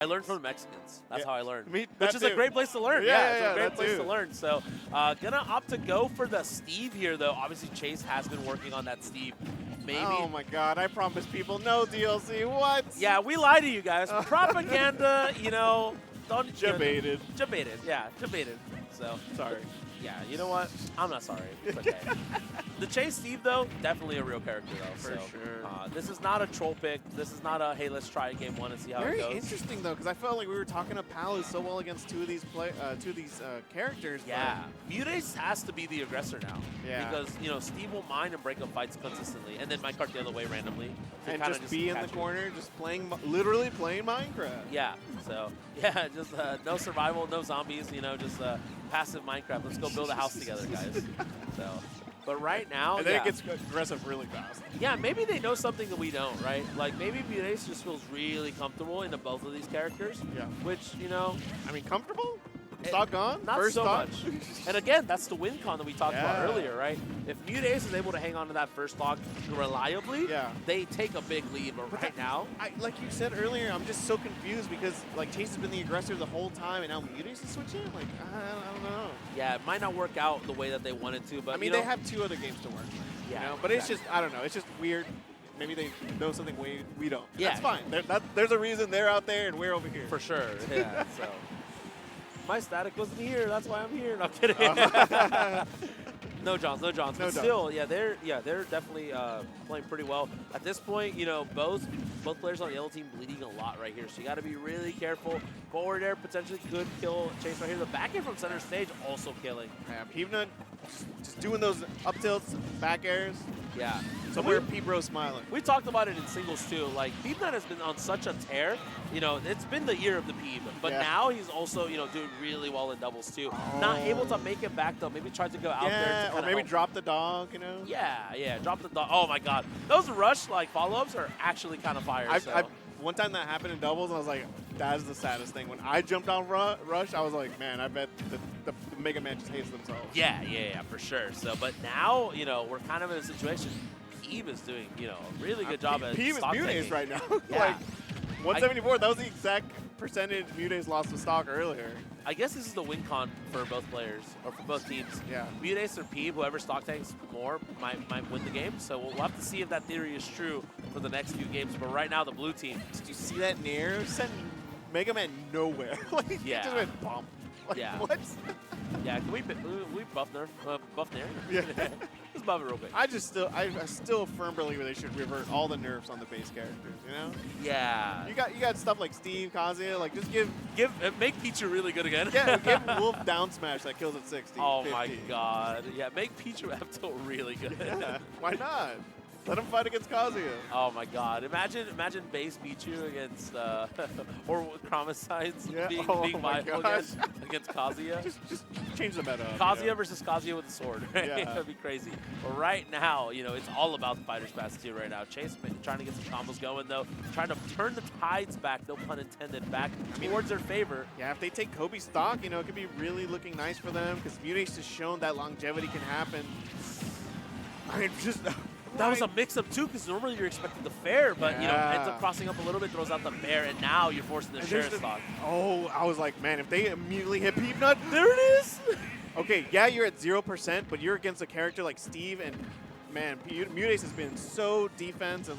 I learned from the Mexicans. That's how I learned. Which is a great place to learn. It's a great place too. to learn. So, gonna opt to go for the Steve here, though. Obviously, Chase has been working on that Steve. Maybe. Oh my God! I promised people no DLC. What? Yeah, we lied to you guys. Propaganda, don't Debated. Debated. Yeah, debated. So Sorry. Yeah, you know what? I'm not sorry. It's okay. The Chase Steve, though, definitely a real character, though. For sure. This is not a troll pick. This is not a, hey, let's try game one and see how it goes. Very interesting, though, because I felt like we were talking to Palace so well against two of these characters. Yeah. Muteace has to be the aggressor now. Yeah. Because, Steve will mine and break up fights consistently, and then Minecraft the other way randomly. And just be in the corner, just literally playing Minecraft. Yeah. So, yeah, just no survival, no zombies, just passive Minecraft. Let's go build a house together, guys. So, but right now, and then it gets aggressive really fast. Yeah, maybe they know something that we don't, right? Like maybe Muteace just feels really comfortable into both of these characters. Yeah. Which I mean, comfortable? Stock gone? Not first so stock? much. And again, that's the win con that we talked about earlier, right? If Muteace is able to hang on to that first stock reliably, they take a big lead. But right now, like you said earlier, I'm just so confused because like Chase has been the aggressor the whole time, and now Muteace is switching. Like I don't know. Yeah, it might not work out the way that they wanted to, but I mean, they have 2 other games to work with. Yeah, but it's just I don't know. It's just weird. Maybe they know something we don't. Yeah, that's fine. There's a reason they're out there and we're over here. For sure. Yeah. So. My static wasn't here. That's why I'm here. No, I'm kidding. No Johns. But still, they're definitely playing pretty well. At this point, both players on the yellow team bleeding a lot right here. So you got to be really careful. Forward air potentially could kill Chase right here. The back air from center stage also killing. Yeah, Peabnut just doing those up tilts, back airs. Yeah. Somewhere Peabro's smiling. We talked about it in singles too. Like Peabnut has been on such a tear. It's been the year of the Peab, but now he's also doing really well in doubles too. Not able to make it back though. Maybe tried to go out there to or maybe drop the dog. Yeah, drop the dog. Oh my God, those rush follow-ups are actually kind of fire. One time that happened in doubles, and I was like, that is the saddest thing. When I jumped on Rush, I was like, man, I bet the Mega Man just hates themselves. Yeah, for sure. So, but now, we're kind of in a situation. Peab is doing, a really good job at Peab is Muteace right now. Yeah. 174, that was the exact percentage Muteace lost to stock earlier. I guess this is the win con for both players, or for both teams. Yeah. Muteace or Peab, whoever stock tanks more might win the game. So we'll have to see if that theory is true for the next few games. But right now, the blue team. Did you see that Nair? Sent Mega Man nowhere. He just went bump. What? Yeah, can we buff Nair? Yeah. Let's buff it real quick. I still firm believer they should revert all the nerfs on the base characters, Yeah. You got stuff like Steve, Kazuya, just make Pichu really good again. Yeah, give Wolf down smash that kills at 60. Oh 50. my God. Yeah, make Pichu Apto really good. Yeah, why not? Let him fight against Kazuya. Oh my God! Imagine base Pichu against or Chromicides being viable against Kazuya. Just change the meta. Kazuya versus Kazuya with the sword. Right? Yeah. That'd be crazy. But right now, it's all about the Fighter's Pass 2 right now. Chase trying to get some combos going though, trying to turn the tides back, no pun intended, back towards their favor. Yeah, if they take Kobe stock, it could be really looking nice for them because Muteace has shown that longevity can happen. I mean, just. That was a mix-up, too, because normally you're expecting the fair, but, ends up crossing up a little bit, throws out the bear, and now you're forcing the share stock. Oh, I was like, man, if they immediately hit Peabnut, there it is! Okay, yeah, you're at 0%, but you're against a character like Steve, and, man, Muteace has been so defense and,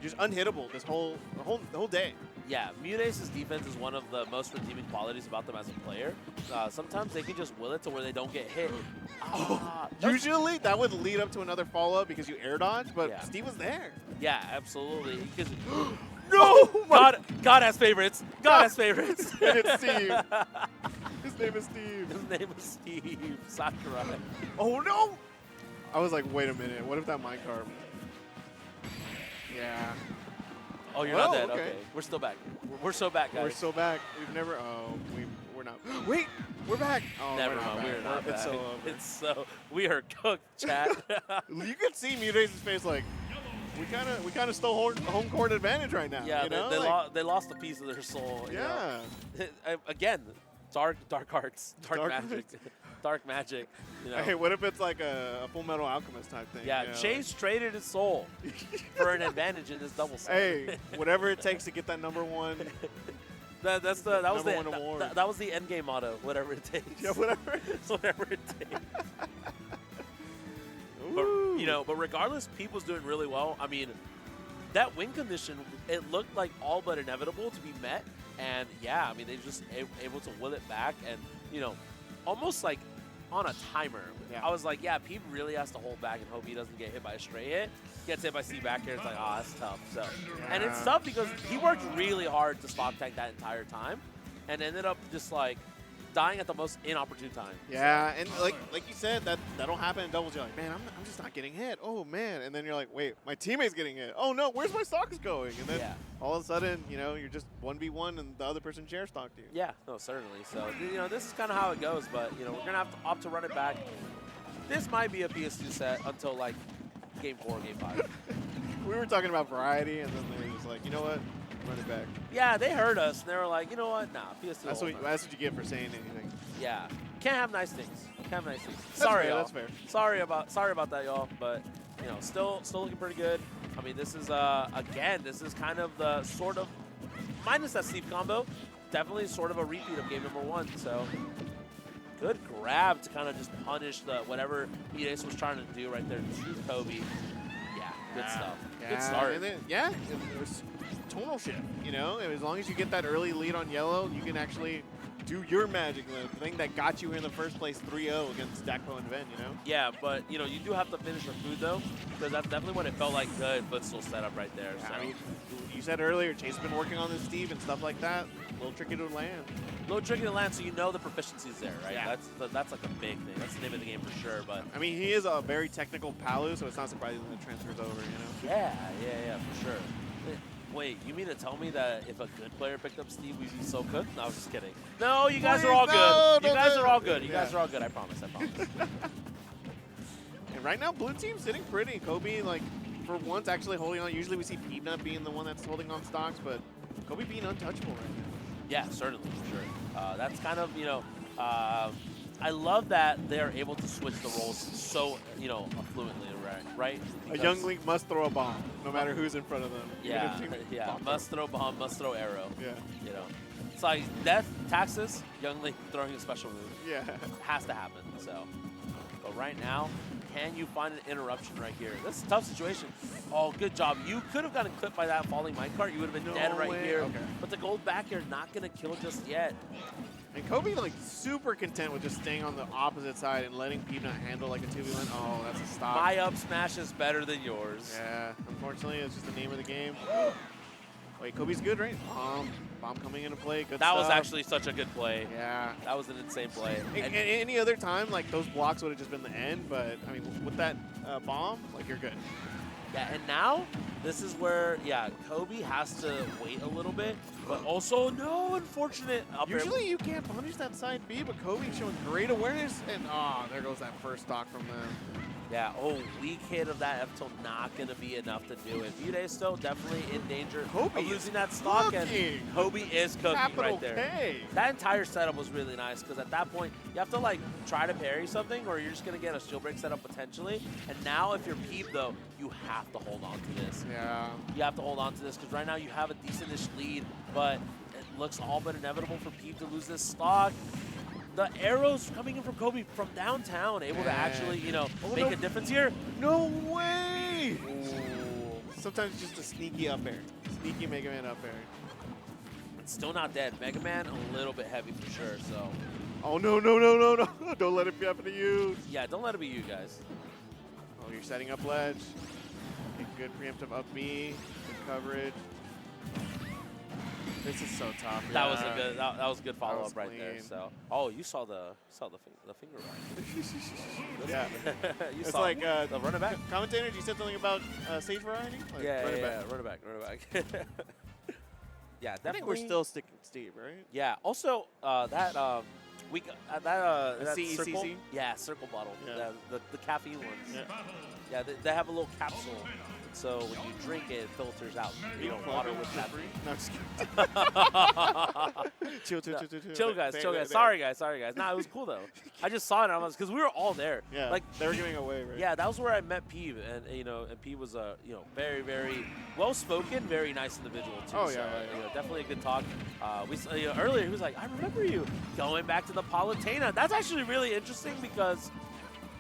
just unhittable the whole day. Yeah, Muteace's defense is one of the most redeeming qualities about them as a player. Sometimes they can just will it to where they don't get hit. Usually, that would lead up to another follow-up because you air dodge, but Steve was there. Yeah, absolutely. No! God has favorites. God has favorites. And it's Steve. His name is Steve. His name is Steve Sakurai. Oh, no! I was like, wait a minute. What if that minecart? Yeah. Oh, you're not dead. Okay. We're still back. We're so back, guys. We're so back. We've never. Oh, we're not. Wait, we're back. Oh, never mind. We're not back. It's so over. It's so. We are cooked, chat. You can see Muteace's face like. We kind of stole home court advantage right now. Yeah, they lost a piece of their soul. Yeah. Again, dark arts, dark magic. Dark magic. Hey, what if it's like a Full Metal Alchemist type thing? Yeah, Chase traded his soul for an advantage in this double set. Hey, whatever it takes to get that #1. That was Number one award. that was the end game motto. Whatever it takes. Yeah, whatever. Whatever it takes. But regardless, Peep was doing really well. I mean, that win condition, it looked like all but inevitable to be met. And yeah, I mean, they just able to will it back and, almost like on a timer. Yeah. I was like, yeah, Peep really has to hold back and hope he doesn't get hit by a straight hit. Gets hit by C back here. It's like, oh, that's tough. So, and it's tough because he worked really hard to stock tank that entire time and ended up just like dying at the most inopportune time. Yeah, and like you said, that'll happen in doubles. You're like, man, I'm just not getting hit. Oh man, and then you're like, wait, my teammate's getting hit. Oh no, where's my stocks going? And then all of a sudden, you're just 1v1 and the other person chair stocked you. Yeah, no, certainly. So this is kind of how it goes. But we're gonna have to opt to run it back. This might be a PS2 set until like game 4, game 5. We were talking about variety, and then they were just like, you know what? Run it back. Yeah, they heard us, and they were like, you know what? Nah, PS2. That's what you get for saying anything. Yeah, can't have nice things. Can't have nice things. That's Sorry, fair, y'all. that's fair. Sorry about that, y'all. But still looking pretty good. I mean, this is again, this is kind of the sort of minus that Steve combo, definitely sort of a repeat of game number 1. So good grab to kind of just punish whatever Muteace was trying to do right there to Kobe. Yeah, good stuff. Good start. And then, it was tonal shift. As long as you get that early lead on yellow, you can actually do your magic. The thing that got you here in the first place 3-0 against Dakpo and Ven, Yeah, but, you do have to finish the food, though, because that's definitely what it felt like. Good footstool setup right there. Yeah, so. I mean, you said earlier, Chase has been working on this, Steve, and stuff like that. A little tricky to land. A little tricky to land, so the proficiency's there, right? Yeah. That's like a big thing. That's the name of the game for sure. But I mean, he is a very technical Palu, so it's not surprising that it transfers over, Yeah, for sure. Wait, you mean to tell me that if a good player picked up Steve, we'd be so cooked? No, I was just kidding. No, you guys are all good. You guys are all good. You guys are all good. I promise. And right now, blue team's sitting pretty. Kobe, like, for once, actually holding on. Usually we see Peabnut being the one that's holding on stocks, but Kobe being untouchable right now. Yeah, certainly, for sure. That's kind of, I love that they're able to switch the roles so, fluently, right? A young Link must throw a bomb, no matter who's in front of them. Yeah, must throw bomb, must throw arrow. Yeah. It's like death, taxes, young Link throwing a special move. Yeah. Has to happen, so. But right now, can you find an interruption right here? This is a tough situation. Oh, good job. You could have gotten clipped by that falling minecart. You would have been dead right here. Okay. But the gold back here, not going to kill just yet. And Kobe, like, super content with just staying on the opposite side and letting Peabnut handle, like, a 2v1. Oh, that's a stop. My up smash is better than yours. Yeah, unfortunately, it's just the name of the game. Wait, Kobe's good, right? Bomb coming into play. Good That stuff. was actually such a good play. Yeah. That was an insane play. And any other time, like, those blocks would have just been the end. But, I mean, with that bomb, like, you're good. Yeah, and now this is where, Kobe has to wait a little bit. But also, no, unfortunate. Usually you can't punish that side B, but Kobe showing great awareness. And, there goes that first stock from them. Yeah, weak hit of that F-tilt not going to be enough to do it. Muteace still definitely in danger of losing that stock, and Kobe is cooking right there. K. That entire setup was really nice because at that point, you have to like try to parry something or you're just going to get a shield break setup potentially. And now if you're Peep though, you have to hold on to this. Yeah. You have to hold on to this because right now you have a decentish lead, but it looks all but inevitable for Peep to lose this stock. The arrows coming in from Kobe from downtown, able to actually, make a difference here. No way! Ooh. Sometimes just a sneaky up air. Sneaky Mega Man up air. It's still not dead. Mega Man, a little bit heavy for sure, so. Oh, no. Don't let it happen to you. Yeah, don't let it be you guys. Oh, you're setting up ledge. Okay, good preemptive up B. Good coverage. This is so tough. That was a good. That was a good follow up right there. So, you saw the finger right. Yeah. You it's saw like the run it back. Commentators, you said something about stage variety. Like, run it back. Run it back. Yeah, definitely. I think we're still sticking Steve, right? Yeah. Also, that CECC? circle. Yeah, circle bottle. Yeah. The caffeine ones. Yeah. Yeah, they have a little capsule. So when you drink it, it filters out, water with caffeine. No, I'm just kidding. Chill, guys. Sorry, guys. Nah, it was cool, though. I just saw it, and I was, because we were all there. Yeah, like, they were giving away, right? Yeah, that was where I met Peeb, and, and Peeb was, very, very well-spoken, very nice individual, too. Oh, so, yeah. definitely a good talk. Earlier, he was like, I remember you going back to the Palutena. That's actually really interesting, because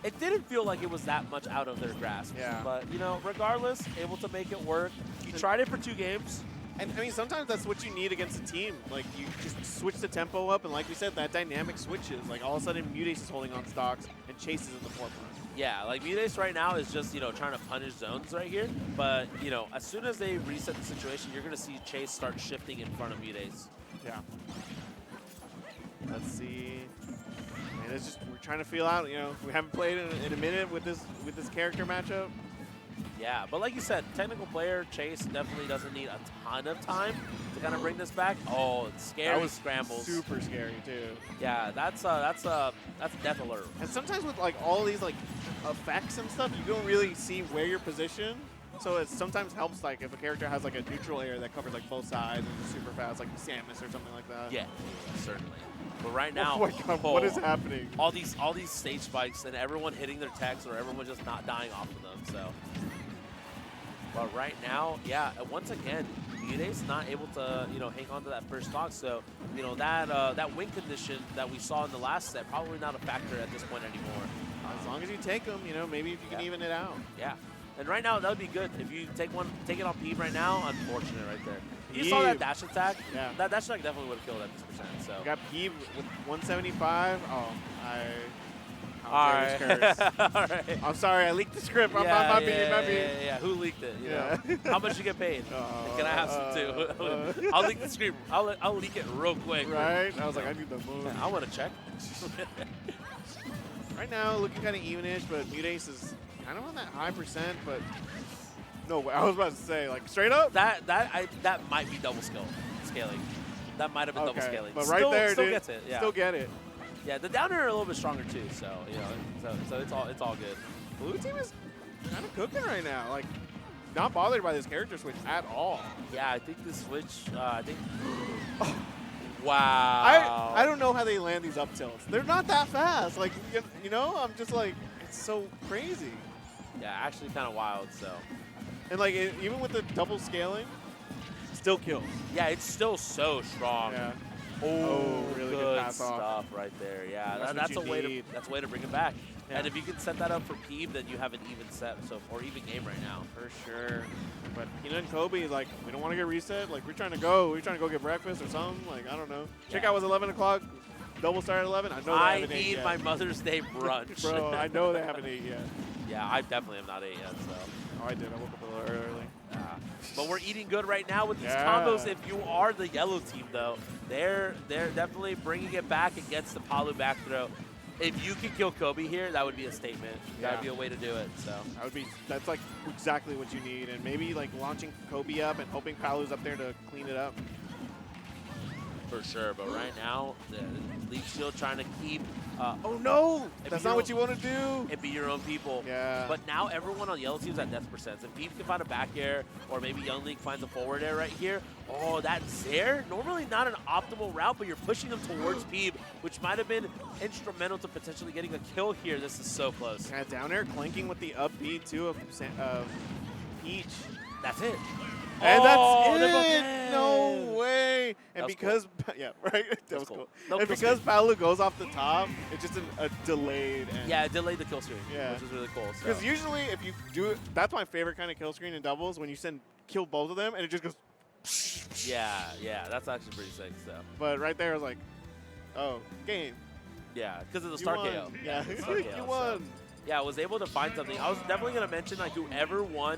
it didn't feel like it was that much out of their grasp. Yeah. But, regardless, able to make it work. You tried it for 2 games. And, I mean, sometimes that's what you need against a team. Like, you just switch the tempo up, and like we said, that dynamic switches. Like, all of a sudden, Muteace is holding on stocks, and Chase is in the forefront. Yeah, like Muteace right now is just, trying to punish zones right here. But, as soon as they reset the situation, you're going to see Chase start shifting in front of Muteace. Yeah. Let's see. Man, it's just, we're trying to feel out, we haven't played in a minute with this character matchup. Yeah, but like you said, technical player Chase definitely doesn't need a ton of time to kind of bring this back. Oh, it's scary that was scrambles. Super scary too. Yeah, that's death alert. And sometimes with like all these like effects and stuff, you don't really see where you're positioned. So it sometimes helps like if a character has like a neutral area that covers like both sides and is super fast, like Samus or something like that. Yeah, certainly. But right now, oh my God, what is happening? All these stage spikes and everyone hitting their techs or everyone just not dying off of them. So. But right now, yeah, once again, Muteace not able to, hang on to that first stock. So, that win condition that we saw in the last set, probably not a factor at this point anymore. As long as you take them, maybe if you can even it out. Yeah. And right now, that would be good. If you take it on Peeb right now, unfortunate right there. You saw that dash attack? Yeah. That dash attack definitely would have killed at this percent. So. You got Peeb with 175. Oh, All right. All right. I'm sorry, I leaked the script. Yeah. Who leaked it? You know? How much you get paid? Can I have some too? I'll leak the script. I'll leak it real quick. Right? I was like, I need the moon. I want to check. Right now, looking kind of evenish, but Muteace is kind of on that high percent. But no, I was about to say like straight up. That might be double scaling. That might have been double scaling. But right there, still dude. Gets it. Yeah. Still get it. Yeah, the down air are a little bit stronger too, so so it's all good. Blue team is kind of cooking right now, like not bothered by this character switch at all. Yeah, I think the switch. Wow. I don't know how they land these up tilts. They're not that fast. Like I'm just like it's so crazy. Yeah, actually kind of wild. So. And like even with the double scaling, still kills. Yeah, it's still so strong. Yeah. Oh, really good pass stuff off. right there. Yeah, That's a way to bring it back. Yeah. And if you can set that up for Peeb, then you have an even set, or even game right now. For sure. But Peanut and Kobe, like, we don't want to get reset. Like, we're trying to go get breakfast or something. Like, I don't know. Checkout was 11 o'clock. Double start at 11. I know they haven't ate yet. I need my Mother's Day brunch. Bro, I know they haven't ate yet. Yeah, I definitely have not ate yet. So. Oh, I did. I woke up a little early. But we're eating good right now with these combos. If you are the yellow team, though, they're definitely bringing it back against the Palu back throw. If you could kill Kobe here, that would be a statement. That would be a way to do it. So that's like exactly what you need. And maybe like launching Kobe up and hoping Palu's up there to clean it up. For sure, but right now, the Leaf Shield trying to keep. Oh no! That's not what you want to do. And be your own people. Yeah. But now everyone on yellow team's at death percents. If Peeb can find a back air, or maybe Young League finds a forward air right here. Oh, that's there. Normally not an optimal route, but you're pushing them towards Peeb, which might have been instrumental to potentially getting a kill here. This is so close. Kind of down air, clanking with the up B too of Peach. That's it. And that's it! No way! And because, yeah, right? That was cool. And because Palu goes off the top, it's just a delayed end. Yeah, it delayed the kill screen, yeah. Which is really cool. Because usually if you do it, that's my favorite kind of kill screen in doubles, when you kill both of them and it just goes. Yeah, that's actually pretty sick. So. But right there I was like, oh, game. Yeah, because of the Star KO. Yeah, you won. So, yeah, I was able to find something. I was definitely going to mention like whoever won.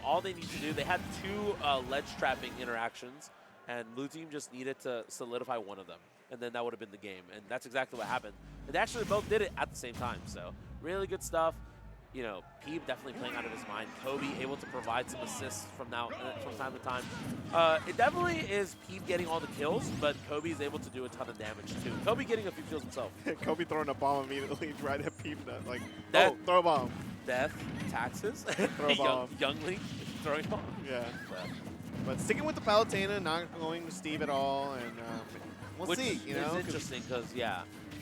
All they need to do, they had 2 ledge trapping interactions, and blue team just needed to solidify one of them, and then that would have been the game, and that's exactly what happened. And they actually both did it at the same time, so really good stuff. Peeb definitely playing out of his mind. Kobe able to provide some assists from time to time. It definitely is Peeb getting all the kills, but Kobe is able to do a ton of damage too. Kobe getting a few kills himself. Kobe throwing a bomb immediately right at Peabnut. Like, throw a bomb. Death, taxes, throw a bomb. Young League throwing bomb. Yeah. But sticking with the Palutena, not going to Steve at all, and we'll see. You know, it's interesting because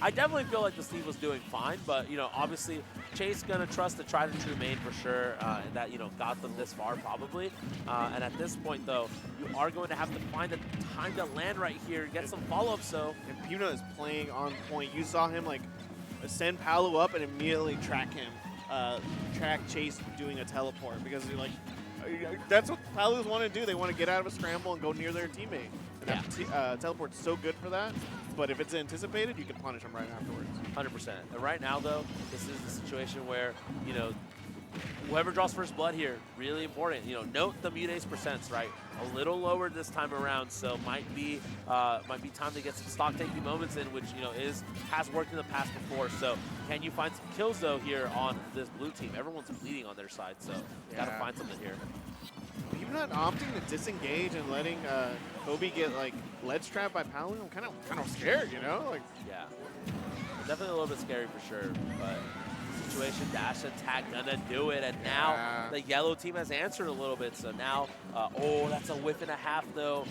I definitely feel like the Steve was doing fine, but obviously Chase gonna trust the tried and true main for sure, and that got them this far probably. And at this point though, you are going to have to find the time to land right here, get some follow-up. So and Peabnut is playing on point. You saw him like send Palu up and immediately track him, track Chase doing a teleport because you're like. That's what Palus want to do. They want to get out of a scramble and go near their teammate. And that teleport's so good for that. But if it's anticipated, you can punish them right afterwards. 100%. And right now, though, this is the situation where, whoever draws first blood here, really important. Note the Muteace percents, right? A little lower this time around, so might be time to get some stock taking moments in, which has worked in the past before. So can you find some kills though here on this blue team? Everyone's bleeding on their side, so gotta find something here. Peabnut opting to disengage and letting Kobe get like ledge trapped by Palu. I'm kind of scared, Like yeah, definitely a little bit scary for sure, but. Situation, dash attack, gonna do it, and now the yellow team has answered a little bit. So now, oh, that's a whiff and a half though.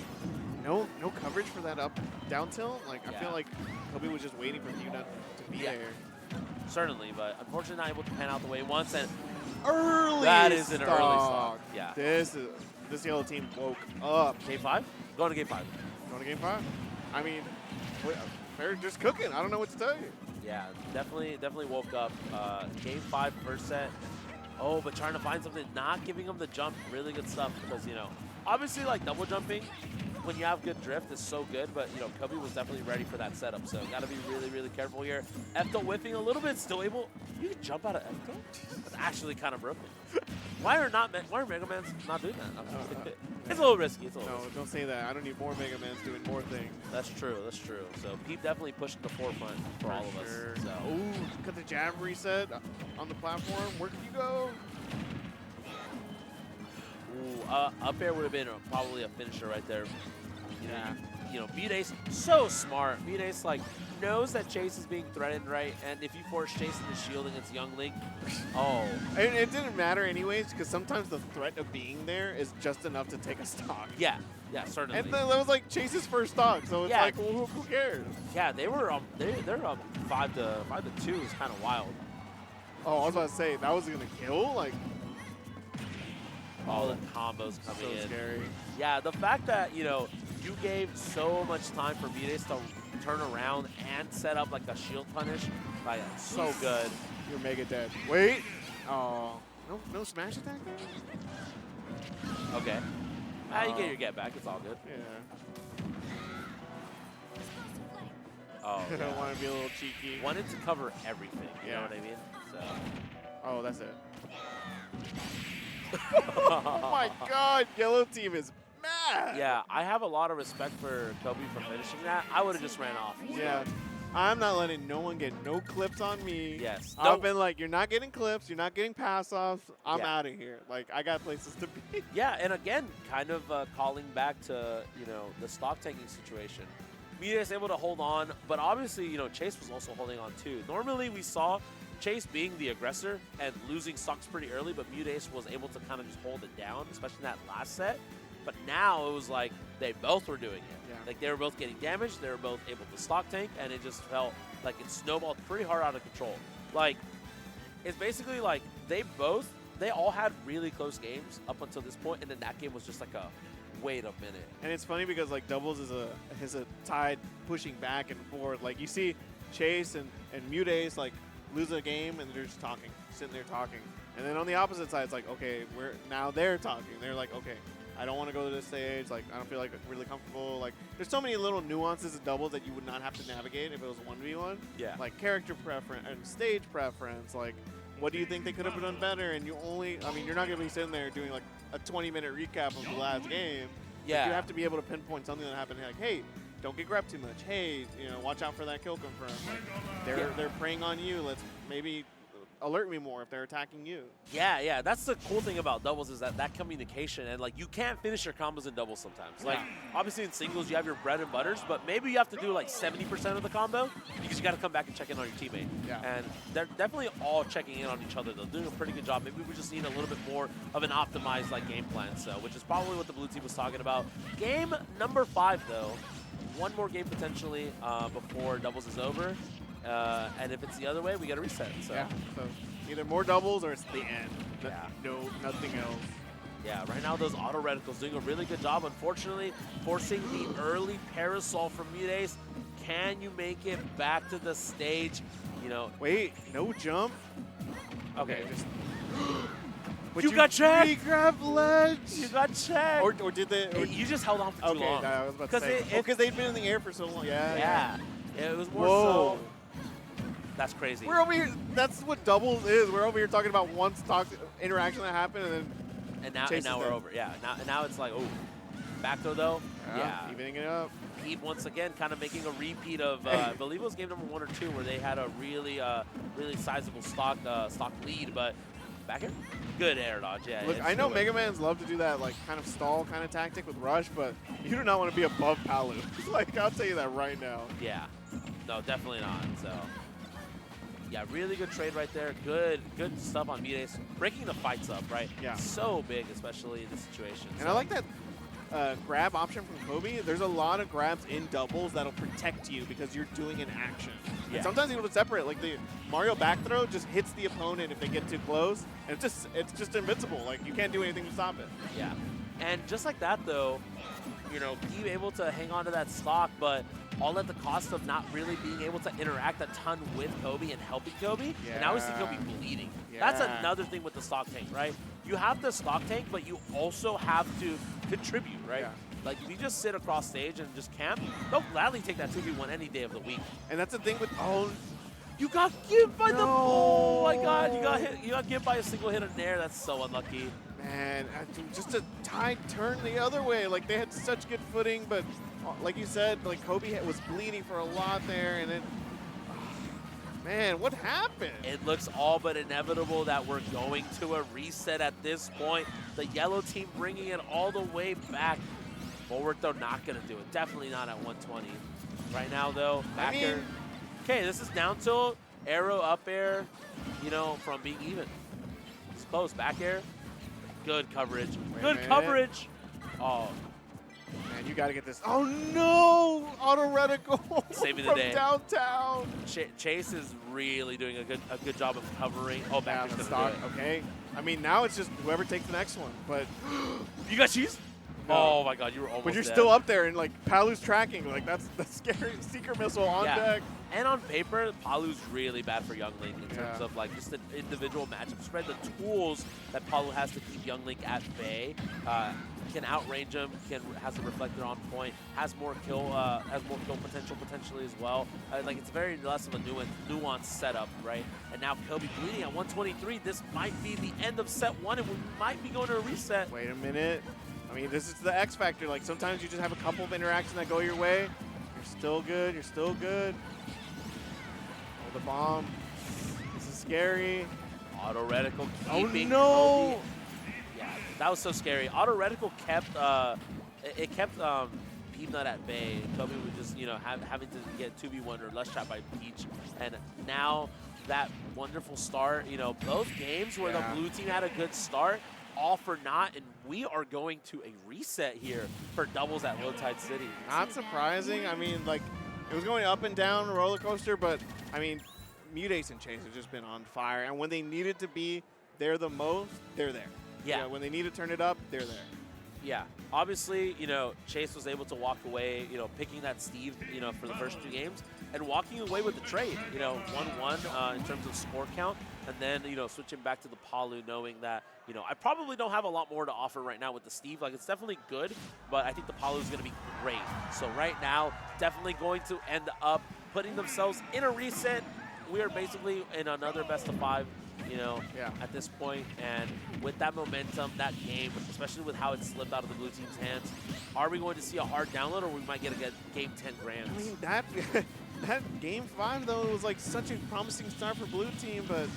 No coverage for that up down tilt. Like I feel like Kobe was just waiting for Peabnut to be there. Certainly, but unfortunately not able to pan out the way he wants. And early that is an early stock. Yeah. This yellow team woke up. Game 5? Going to game 5. Going to game 5. I mean, they're just cooking. I don't know what to tell you. Yeah, definitely woke up. Game 5, first set. Oh, but trying to find something, not giving him the jump. Really good stuff because, obviously, like, double jumping when you have good drift is so good, but, Kobe was definitely ready for that setup, so got to be really, really careful here. Efto whiffing a little bit, still able. You can jump out of Efto? That's actually kind of broken. Why are Mega Mans not doing that? It's a little risky. No, don't say that. I don't need more Mega Mans doing more things. That's true. So Peep definitely pushed the forefront for all of us. So. Ooh, got the jab reset on the platform. Where can you go? Ooh, up air would have been probably a finisher right there. Muteace, so smart. Muteace, knows that Chase is being threatened, right? And if you force Chase into shield against Young Link, And it didn't matter anyways, because sometimes the threat of being there is just enough to take a stock. Yeah, certainly. And that was like Chase's first stock, so it's like, well, who cares? Yeah, they were they're up 5 to 2 is kind of wild. Oh, I was about to say that was gonna kill, like. All the combos coming in. So scary. Yeah, the fact that you gave so much time for Muteace to turn around and set up like a shield punish, so good. You're mega dead. Wait. Oh, no smash attack there? Okay. You get your get back. It's all good. Yeah. Oh, I don't want to be a little cheeky. Wanted to cover everything. You know what I mean? So. Oh, that's it. Oh my God, yellow team is mad. Yeah, I have a lot of respect for Kobe for finishing that. I would have just ran off. Yeah. I'm not letting no one get no clips on me. Yes. I've been like, you're not getting clips, you're not getting pass-offs. I'm out of here. Like, I got places to be. Yeah, and again, kind of calling back to, the stock taking situation. Muteace able to hold on, but obviously, Chase was also holding on too. Normally, we saw Chase being the aggressor and losing stocks pretty early, but Muteace was able to kind of just hold it down, especially in that last set. But now it was like they both were doing it. Yeah. Like they were both getting damaged, they were both able to stock tank, and it just felt like it snowballed pretty hard out of control. Like, it's basically like they all had really close games up until this point, and then that game was just like a wait a minute. And it's funny because like doubles is a tide pushing back and forth. Like you see Chase and Muteace like lose a game and they're just talking, sitting there talking. And then on the opposite side, it's like, okay, they're talking. They're like, okay, I don't want to go to this stage. Like, I don't feel like really comfortable. Like, there's so many little nuances of doubles that you would not have to navigate if it was 1v1. Yeah. Like character preference and stage preference. Like, what do you think they could have done better? And you're not going to be sitting there doing like a 20-minute recap of the last game. Yeah. Like, you have to be able to pinpoint something that happened. Like, hey, don't get grabbed too much. Hey, watch out for that kill confirm. Like, they're preying on you. Let's maybe alert me more if they're attacking you. Yeah. That's the cool thing about doubles is that communication. And, like, you can't finish your combos in doubles sometimes. Like, obviously in singles, you have your bread and butters, but maybe you have to do, like, 70% of the combo because you got to come back and check in on your teammate. Yeah. And they're definitely all checking in on each other. They're doing a pretty good job. Maybe we just need a little bit more of an optimized, like, game plan, so, which is probably what the blue team was talking about. Game number 5, though. One more game potentially before doubles is over. And if it's the other way, we got to reset. So. Yeah, so either more doubles or it's the end. Yeah. No, nothing else. Yeah, right now those auto reticles doing a really good job. Unfortunately, forcing the early parasol from Muteace. Can you make it back to the stage? You know. Wait, no jump? Okay. Just you got checked. Re-grab ledge. You got checked. Or did they? Or you just held on for too long. Okay, I was about to say. Because they'd been in the air for so long. Yeah. It was more Whoa. so. That's crazy. We're over here. That's what doubles is. We're over here talking about one stock interaction that happened, and then now we're over. Yeah. Now it's like, oh, back throw though. Yeah. Evening it up. Peab once again kind of making a repeat of I believe it was game number 1 or 2 where they had a really sizable stock lead, but back here, good air dodge. Yeah. Look, I know Mega Man's love to do that like kind of stall kind of tactic with Rush, but you do not want to be above Palu. Like, I'll tell you that right now. Yeah. No, definitely not. So. Yeah, really good trade right there. Good stuff on Muteace. Breaking the fights up, right? Yeah. So big, especially in this situation. And I like that grab option from Kobe. There's a lot of grabs in doubles that'll protect you because you're doing an action. Yeah. And sometimes it'll separate. Like the Mario back throw just hits the opponent if they get too close, and it's just invincible. Like, you can't do anything to stop it. Yeah. And just like that, though, you know, being able to hang on to that stock, but all at the cost of not really being able to interact a ton with Kobe and helping Kobe. Yeah. And now we see Kobe bleeding. Yeah. That's another thing with the stock tank, right? You have the stock tank, but you also have to contribute, right? Yeah. Like, if you just sit across stage and just camp, they'll gladly take that 2v1 any day of the week. And that's the thing with You got gimped by the oh my god, you got gimped by a single hit in there. That's so unlucky. Man, just a tight turn the other way. Like, they had such good footing, but like you said, like, Kobe was bleeding for a lot there, and then, man, what happened? It looks all but inevitable that we're going to a reset at this point. The yellow team bringing it all the way back. Forward throw, not going to do it. Definitely not at 120. Right now, though, back air. Okay, this is down tilt, arrow, up air, you know, from being even. It's close, back air. Good coverage. Good coverage. Oh. Man, you got to get this. Oh, no! Auto reticle saving the from day. Downtown. Chase is really doing a good job of covering. Oh, back the stock. Okay. I mean, now it's just whoever takes the next one. But you got cheese? No. Oh my god, you were almost But you're dead. Still up there, and like Palu's tracking. Like, that's the scary seeker missile on deck. And on paper, Palu's really bad for Young Link in terms of like just an individual matchup spread. The tools that Palu has to keep Young Link at bay can outrange him, has a reflector on point, has more kill potential potentially as well. Like, it's very less of a nuanced setup, right? And now Kobe bleeding at 123. This might be the end of set 1, and we might be going to a reset. Wait a minute. I mean, this is the X factor. Like, sometimes you just have a couple of interactions that go your way. You're still good. You're still good. Oh, the bomb. This is scary. Auto reticle keeping. Oh, no! Kobe. Yeah, that was so scary. Auto reticle kept Peabnut at bay. Kobe would just, you know, having to get 2v1 or less shot by Peach. And now that wonderful start, you know, both games where the blue team had a good start, all for naught, and we are going to a reset here for doubles at Low Tide City. Not surprising. I mean, like, it was going up and down a roller coaster, but I mean, Muteace and Chase have just been on fire, and when they needed to be there the most, they're there. Yeah. You know, when they need to turn it up, they're there. Yeah, obviously, you know, Chase was able to walk away, you know, picking that Steve, you know, for the first 2 games, and walking away with the trade, you know, 1-1 in terms of score count, and then, you know, switching back to the Palu, knowing that, you know, I probably don't have a lot more to offer right now with the Steve. Like, it's definitely good, but I think the Palu is going to be great. So right now, definitely going to end up putting themselves in a reset. We are basically in another best of 5. You know, at this point, and with that momentum, that game, especially with how it slipped out of the blue team's hands, are we going to see a hard download, or we might get a game 10 grand? I mean, that game 5 though was like such a promising start for blue team, but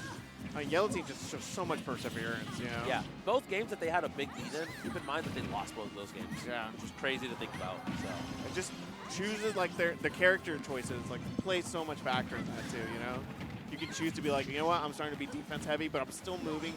Yellow team just shows so much perseverance, you know? Yeah, both games that they had a big lead in, keep in mind that they lost both of those games. Yeah. Which is crazy to think about. So It just chooses, like, the character choices, like, play so much factor in that, too, you know? You can choose to be like, you know what, I'm starting to be defense heavy, but I'm still moving.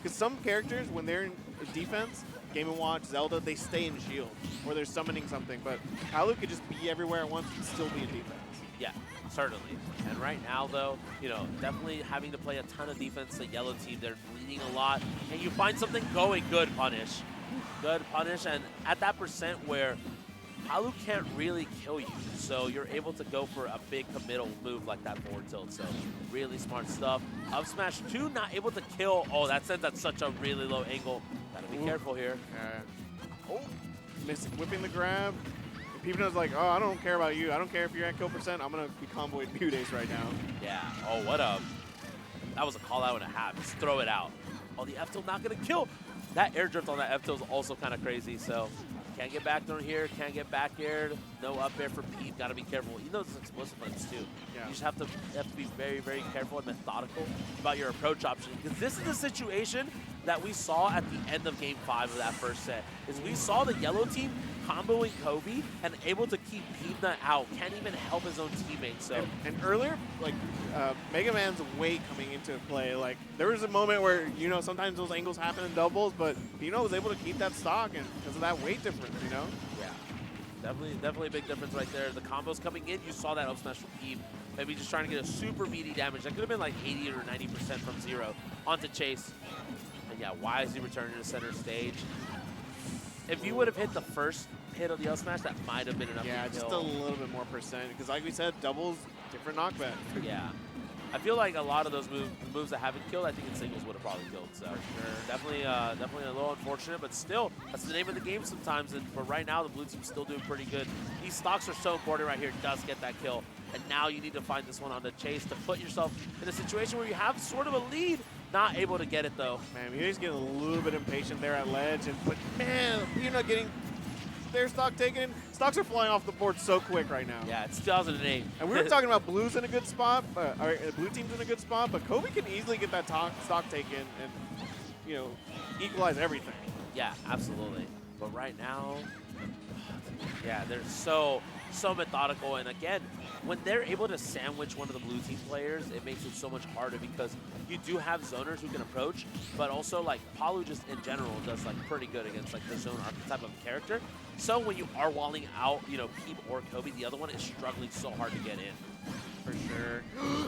Because some characters, when they're in defense, Game & Watch, Zelda, they stay in shield, or they're summoning something. But Palu could just be everywhere at once and still be in defense. yeah, certainly. And right now, though, you know, definitely having to play a ton of defense. The yellow team, they're bleeding a lot. And you find something going, good punish. Good punish. And at that percent where Palu can't really kill you, so you're able to go for a big committal move like that forward tilt. So really smart stuff. Up smash 2, not able to kill. Oh, that sends at such a really low angle. Gotta be careful here. Oh, missing, whipping the grab. Peabnut's like, oh, I don't care about you. I don't care if you're at kill percent. I'm gonna be comboing Muteace right now. Yeah. Oh, what a. That was a call out and a half. Just throw it out. Oh, the F tilt not gonna kill. That air drift on that F tilt is also kind of crazy. So can't get back thrown here. Can't get back aired. No up air for Peep. Gotta be careful. You know it's explosive flames too. Yeah. You just have to be very, very careful and methodical about your approach option. Because this is the situation that we saw at the end of Game 5 of that first set. Is we saw the yellow team comboing Kobe and able to keep Peabnut out. Can't even help his own teammates. So and earlier, like Mega Man's weight coming into play. Like there was a moment where you know sometimes those angles happen in doubles, but Peabnut was able to keep that stock and because of that weight difference. You know. Yeah. Definitely a big difference right there. The combos coming in, you saw that up smash from Peab. Maybe just trying to get a super meaty damage. That could have been like 80 or 90% from 0 onto Chase. And yeah, wisely returning to center stage. If you would have hit the first hit of the up smash, that might have been enough Yeah, to kill. just a little bit more percent. Because like we said, doubles, different knockback. Yeah. I feel like a lot of those moves that haven't killed, I think in singles would have probably killed. So definitely a little unfortunate, but still, that's the name of the game sometimes. And for right now, the blue team's still doing pretty good. These stocks are so important right here. Does get that kill, and now you need to find this one on the chase to put yourself in a situation where you have sort of a lead. Not able to get it though. Man, he's getting a little bit impatient there at ledge, but man, you're not getting their stock taken. Stocks are flying off the board so quick right now. Yeah, it's 2008. And we were talking about blues in a good spot, or blue team's in a good spot, but Kobe can easily get that stock taken and, you know, equalize everything. Yeah, absolutely. But right now, yeah, they're so methodical. And again, when they're able to sandwich one of the blue team players, it makes it so much harder because you do have zoners who can approach, but also like Palu just in general does like pretty good against like the zone archetype of character. So when you are walling out, you know, Peep or Kobe, the other one is struggling so hard to get in. For sure.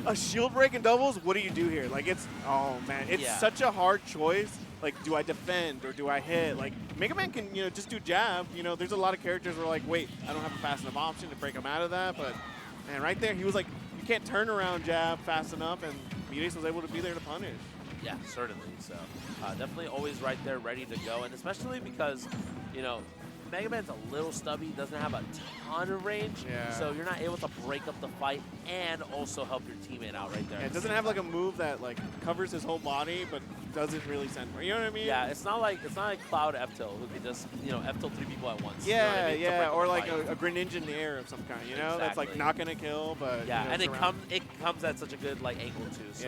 A shield break in doubles, what do you do here? Like it's, oh man, it's such a hard choice. Like, do I defend or do I hit? Like, Mega Man can, you know, just do jab. You know, there's a lot of characters where like, wait, I don't have a fast enough option to break him out of that. But, man, right there, he was like, you can't turn around jab fast enough, and Muteace was able to be there to punish. Yeah, certainly. So, definitely always right there ready to go. And especially because, you know, Mega Man's a little stubby, doesn't have a ton of range, so you're not able to break up the fight and also help your teammate out right there. Yeah, it doesn't have like a move that like covers his whole body, but doesn't really send. You know what I mean? Yeah, it's not like Cloud F tilt who can just F tilt 3 people at once. Yeah, you know what I mean? or like a Greninja Nair of some kind. You know, that's like not gonna kill, but yeah, you know, and it comes at such a good like angle too. So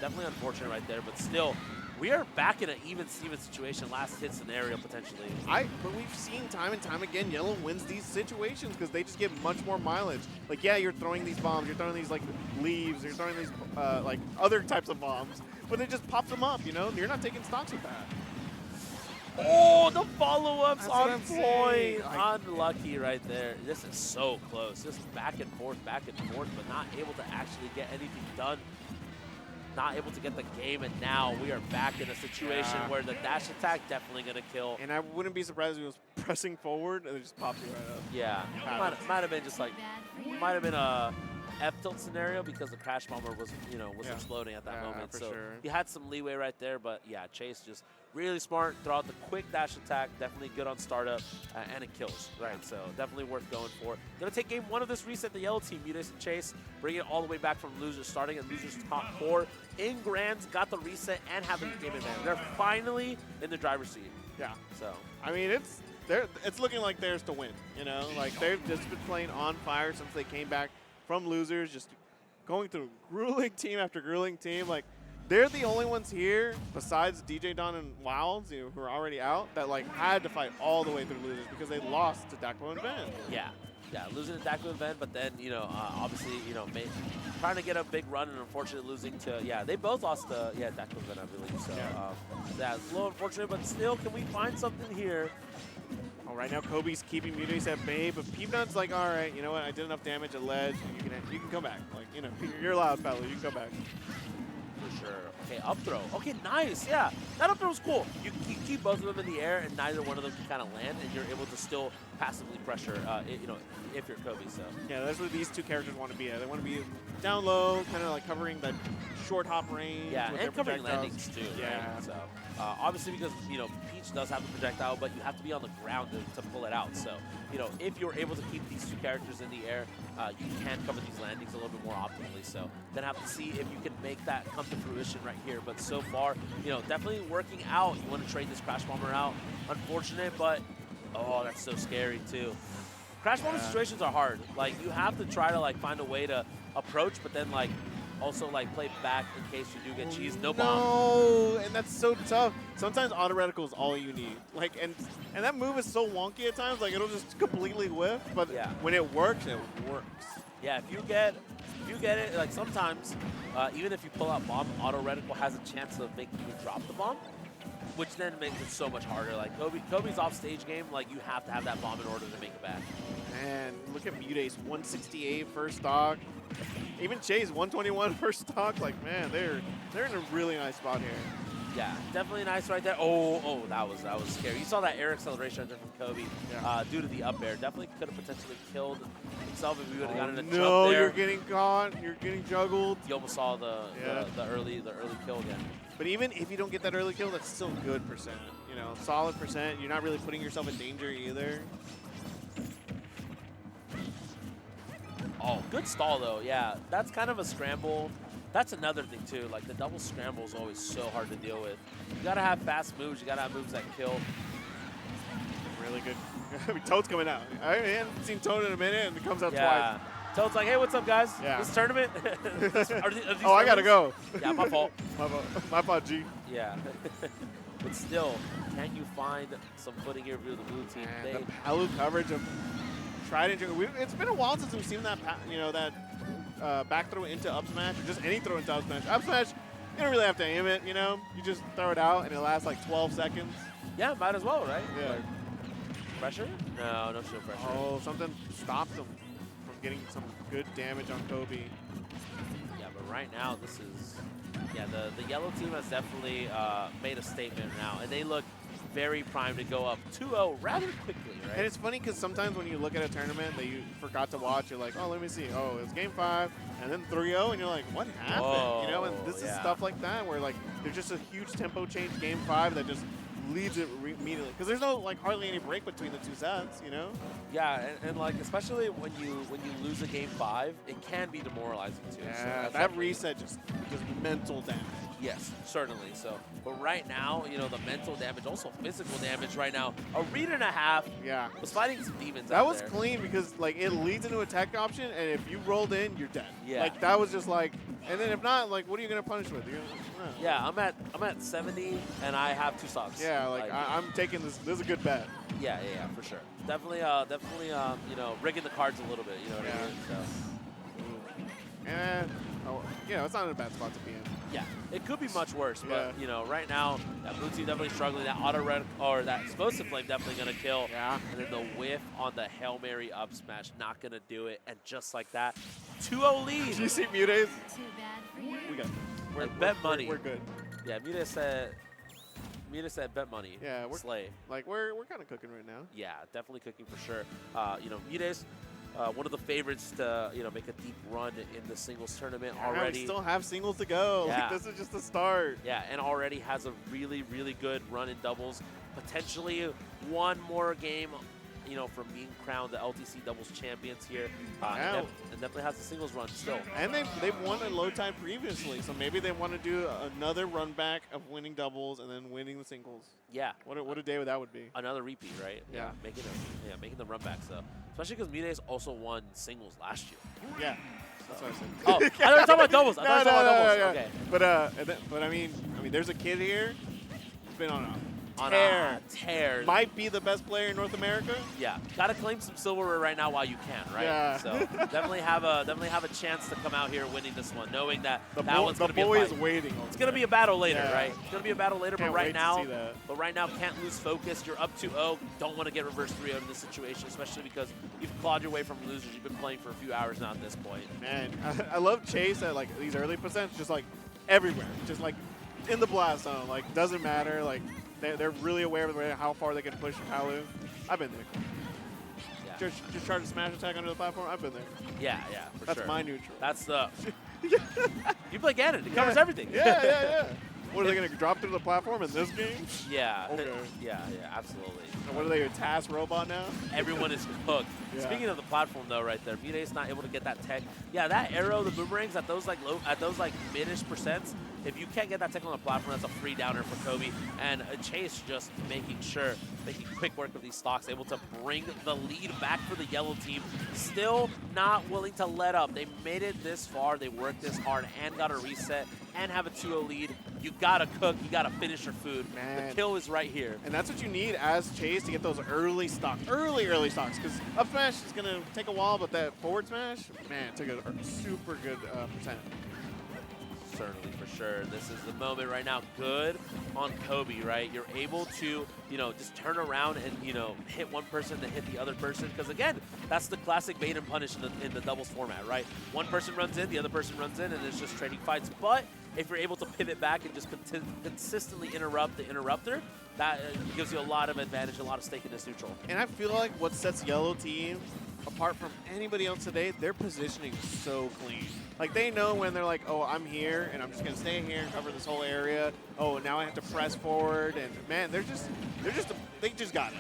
definitely unfortunate right there, but still. We are back in an even-Steven situation, last hit scenario potentially. But we've seen time and time again, Yellow wins these situations because they just get much more mileage. Like, yeah, you're throwing these bombs, you're throwing these like leaves, you're throwing these like other types of bombs, but it just pops them up. You know, you're not taking stocks with that. Oh, the follow-ups on point. Unlucky right there. This is so close. Just back and forth, but not able to actually get anything done. Not able to get the game, and now we are back in a situation where the dash attack definitely going to kill. And I wouldn't be surprised if he was pressing forward and it just popped you right up. Yeah, might have been just like, might have been a F tilt scenario because the crash bomber was, was exploding at that moment. So you had some leeway right there, but yeah, Chase just really smart, throw out the quick dash attack, definitely good on startup, and it kills, right? So definitely worth going for. Gonna take game 1 of this reset, the yellow team, Muteace and Chase, bring it all the way back from losers, starting at losers top 4. In Grands, got the reset and have the game advantage. They're finally in the driver's seat. Yeah. So I mean, it's looking like theirs to win. You know, like they've just been playing on fire since they came back from losers, just going through grueling team after grueling team. Like they're the only ones here, besides DJ Don and Wilds, who are already out, that like had to fight all the way through losers because they lost to Dakpo and Ben. Yeah. Yeah, losing to Dakpo and Ben, but then, obviously, trying to get a big run and unfortunately losing to, they both lost to, Dakpo and Ben, I believe. So, it's a little unfortunate, but still, can we find something here? Oh, right now, Kobe's keeping Muteace at bay, but Peabnut's like, all right, you know what? I did enough damage at ledge. You can come back. Like, you're allowed, fella. You can come back. For sure. Okay, up throw. Okay, nice. Yeah, that up throw was cool. You keep both of them in the air, and neither one of them can kind of land, and you're able to still passively pressure, if you're Kobe. So yeah, that's what these two characters want to be at. They want to be down low, kind of like covering that short hop range. Yeah, with and their covering landings too. Yeah. Right? So obviously because Peach does have the projectile, but you have to be on the ground to pull it out. So if you're able to keep these two characters in the air, you can cover these landings a little bit more optimally. So then have to see if you can make that come to fruition right here. But so far, definitely working out. You want to trade this Crash Bomber out. Unfortunate, but oh, that's so scary too. Crash Bomber situations are hard. Like you have to try to find a way to approach, but then also play back in case you do get cheesed. No bomb. No, and that's so tough. Sometimes auto reticle is all you need. And that move is so wonky at times. Like it'll just completely whiff. But when it works, it works. Yeah, if you get it, sometimes even if you pull out bomb, auto reticle has a chance of making you drop the bomb, which then makes it so much harder. Like Kobe's off stage game, you have to have that bomb in order to make it back. Man, look at Muteace, 168 first stock. Even Chase, 121 first stock. Like, man, they're in a really nice spot here. Yeah, definitely nice right there. Oh, that was scary. You saw that air acceleration from Kobe due to the up air. Definitely could have potentially killed himself if we would have gotten a jump there. No, you're getting caught. You're getting juggled. You almost saw the early kill again. But even if you don't get that early kill, that's still good percent. Solid percent. You're not really putting yourself in danger either. Oh, good stall though. Yeah, that's kind of a scramble. That's another thing too. The double scramble is always so hard to deal with. You gotta have fast moves. You gotta have moves that kill. Really good. I mean, Toad's coming out. I haven't seen Toad in a minute, and it comes out twice. Toad's like, hey, what's up, guys? Yeah. This tournament? are these oh, I gotta go. Yeah, my fault. my fault, G. Yeah. But still, can you find some footing here for the blue team? The Palu coverage of Trident. It's been a while since we've seen that, back throw into up smash, or just any throw into up smash. Up smash, you don't really have to aim it, You just throw it out, and it lasts 12 seconds. Yeah, might as well, right? Yeah. Pressure? No show pressure. Oh, something stopped him from getting some good damage on Kobe. Yeah, but right now, this is... Yeah, the yellow team has definitely made a statement now, and they look very primed to go up 2-0 rather quickly, right? And it's funny because sometimes when you look at a tournament that you forgot to watch, you're like, oh, let me see. Oh, it's game 5, and then 3-0, and you're like, what happened? Whoa, And this is stuff like that where there's just a huge tempo change game 5 that just leads it immediately. Because there's no hardly any break between the two sets, Yeah, and especially when you lose a game 5, it can be demoralizing too. Yeah, so that reset just mental damage. Yes, certainly. So, but right now, the mental damage, also physical damage right now. Arena and a half. Yeah. Was fighting some demons That out was there. clean because it leads into a tech option, and if you rolled in, you're dead. Yeah. That was just and then if not, what are you gonna punish with? Yeah, I'm at 70, and I have 2 stocks. Yeah, I'm taking this. This is a good bet. Yeah, for sure. Definitely, rigging the cards a little bit. You know what I mean? So. And it's not in a bad spot to be in. Yeah, it could be much worse, but right now, that blue team definitely struggling. That auto red or that explosive flame definitely gonna kill. Yeah. And then the whiff on the Hail Mary up smash, not gonna do it. And just like that, 2-0 lead. Did you see Muteace? Too bad for you. We got. We're bet money. We're good. Yeah, Muteace said bet money. Yeah, we're slay. We're kind of cooking right now. Yeah, definitely cooking for sure. Muteace, one of the favorites to make a deep run in the singles tournament already. We still have singles to go. Yeah. This is just the start. Yeah, and already has a really, really good run in doubles. Potentially one more game, from being crowned the LTC doubles champions here. And definitely has a singles run still. And they've won in low tide previously, so maybe they want to do another run back of winning doubles and then winning the singles. Yeah. What a day that would be. Another repeat, right? Yeah. Making the run back. So especially because Muteace also won singles last year. Yeah. That's what I said. Oh, I thought you were talking about doubles. I thought you were talking about doubles. Okay. But I mean, there's a kid here who's been on a tear. Might be the best player in North America. Yeah, gotta claim some silverware right now while you can, right? Yeah. So definitely have a chance to come out here winning this one, knowing that the one's gonna be a boy fight. is waiting. It's gonna be a battle later, right? It's gonna be a battle later, Can't but right now, that. Can't lose focus. You're up 2-0. Don't want to get reverse 3-0 in this situation, especially because you've clawed your way from losers. You've been playing for a few hours now at this point. Man, I love Chase at like these early percents, just like everywhere, just like in the blast zone. Like doesn't matter. Like they're really aware of how far they can push Palu. I've been there. Yeah. Just try to smash attack under the platform. I've been there. Yeah, for That's sure. my neutral. That's the. You play Ganon. It covers everything. Yeah. What, are they going to drop through the platform in this game? Yeah. Okay. Yeah, absolutely. And what are they, a task robot now? Everyone is cooked. Yeah. Speaking of the platform, though, right there, Muteace not able to get that tech. Yeah, that arrow, the boomerangs at those like mid-ish percents. If you can't get that tech on the platform, that's a free downer for Kobe. And Chase just making quick work of these stocks, able to bring the lead back for the yellow team. Still not willing to let up. They made it this far. They worked this hard and got a reset and have a 2-0 lead. You gotta cook. You gotta finish your food. Man. The kill is right here. And that's what you need as Chase to get those early stocks. Early stocks. Because up smash is going to take a while, but that forward smash, man, took a super good percent. Certainly, for sure. This is the moment right now. Good on Kobe, right? You're able to, just turn around and, hit one person to hit the other person. Because, again, that's the classic bait and punish in the doubles format, right? One person runs in, the other person runs in, and it's just trading fights. But if you're able to pivot back and just consistently interrupt the interrupter, that gives you a lot of advantage, a lot of stake in this neutral. And I feel like what sets yellow team apart from anybody else today, their positioning is so clean. Like they know when they're like, oh, I'm here and I'm just gonna stay here and cover this whole area. Oh, now I have to press forward, and man, they just got it.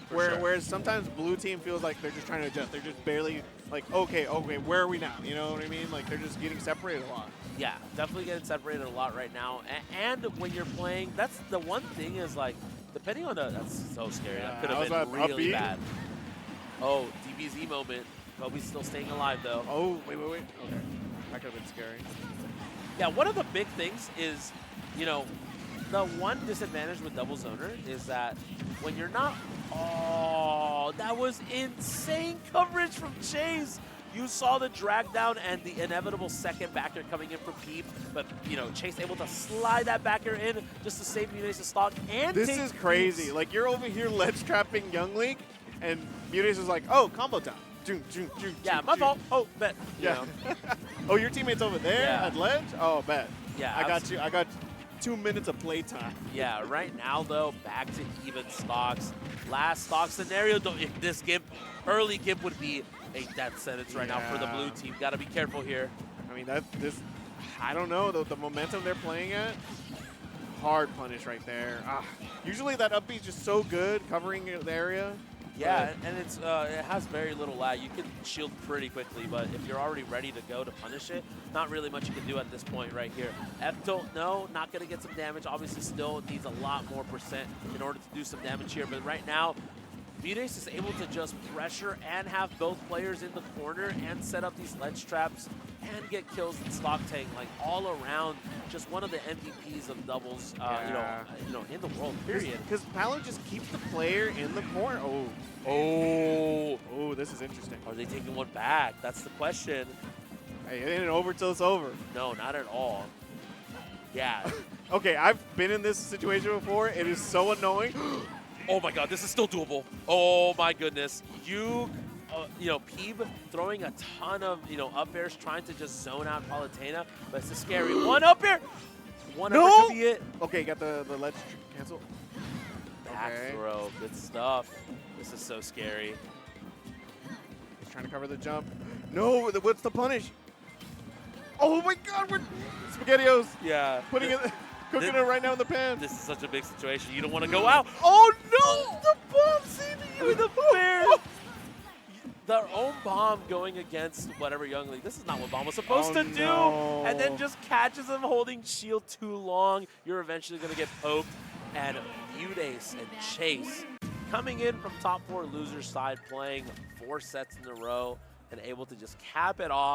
Whereas sometimes blue team feels like they're just trying to adjust. They're just barely like, okay, where are we now? You know what I mean? Like they're just getting separated a lot. Yeah, definitely getting separated a lot right now. And when you're playing, that's the one thing is like, depending on that's so scary. Yeah, that could have been really bad. Oh, DBZ moment. Kobe's still staying alive, though. Oh, wait. Okay. That could have been scary. Yeah, one of the big things is, the one disadvantage with double zoner is that when you're not... Oh, that was insane coverage from Chase. You saw the drag down and the inevitable second backer coming in from Peep, but, Chase able to slide that backer in just to save Muteace's stock and This is crazy. Peeps. Like, you're over here ledge trapping Young League, and Muteace is like, oh, combo time. Yeah, my fault. Oh, bet. Yeah. Oh, your teammate's over there at ledge? Oh, bet. Yeah. I got you. I got 2 minutes of playtime. Yeah, right now, though, back to even stocks. Last stock scenario, though, if this early gimp would be a death sentence right now for the blue team. Got to be careful here. I mean, I don't know, the momentum they're playing at, hard punish right there. Usually that up B is just so good covering the area. Yeah, and it has very little lag. You can shield pretty quickly, but if you're already ready to go to punish it, not really much you can do at this point right here. F-Tilt, no, not going to get some damage. Obviously, still needs a lot more percent in order to do some damage here. But right now, Muteace is able to just pressure and have both players in the corner and set up these ledge traps and get kills in stock tank, like all around. Just one of the MVPs of doubles, in the world. Period. Because Palu just keeps the player in the corner. Oh, this is interesting. Are they taking one back? That's the question. Hey, it ain't over till it's over. No, not at all. Yeah. Okay, I've been in this situation before. It is so annoying. Oh my God, this is still doable. Oh my goodness. Peeb throwing a ton of, up airs, trying to just zone out Palutena, but it's a scary one up air. One up air could be it. Okay, got the ledge cancel. Back throw, good stuff. This is so scary. He's trying to cover the jump. No, what's the punish? Oh my God, we're SpaghettiOs. Yeah. Cooking it right now in the pan. This is such a big situation. You don't want to go out. Oh no! The bomb saving you in the fair. Their own bomb going against whatever Young League. This is not what bomb was supposed to do. No. And then just catches him holding shield too long. You're eventually going to get poked. And Muteace and Chase coming in from top 4 loser side, playing 4 sets in a row and able to just cap it off.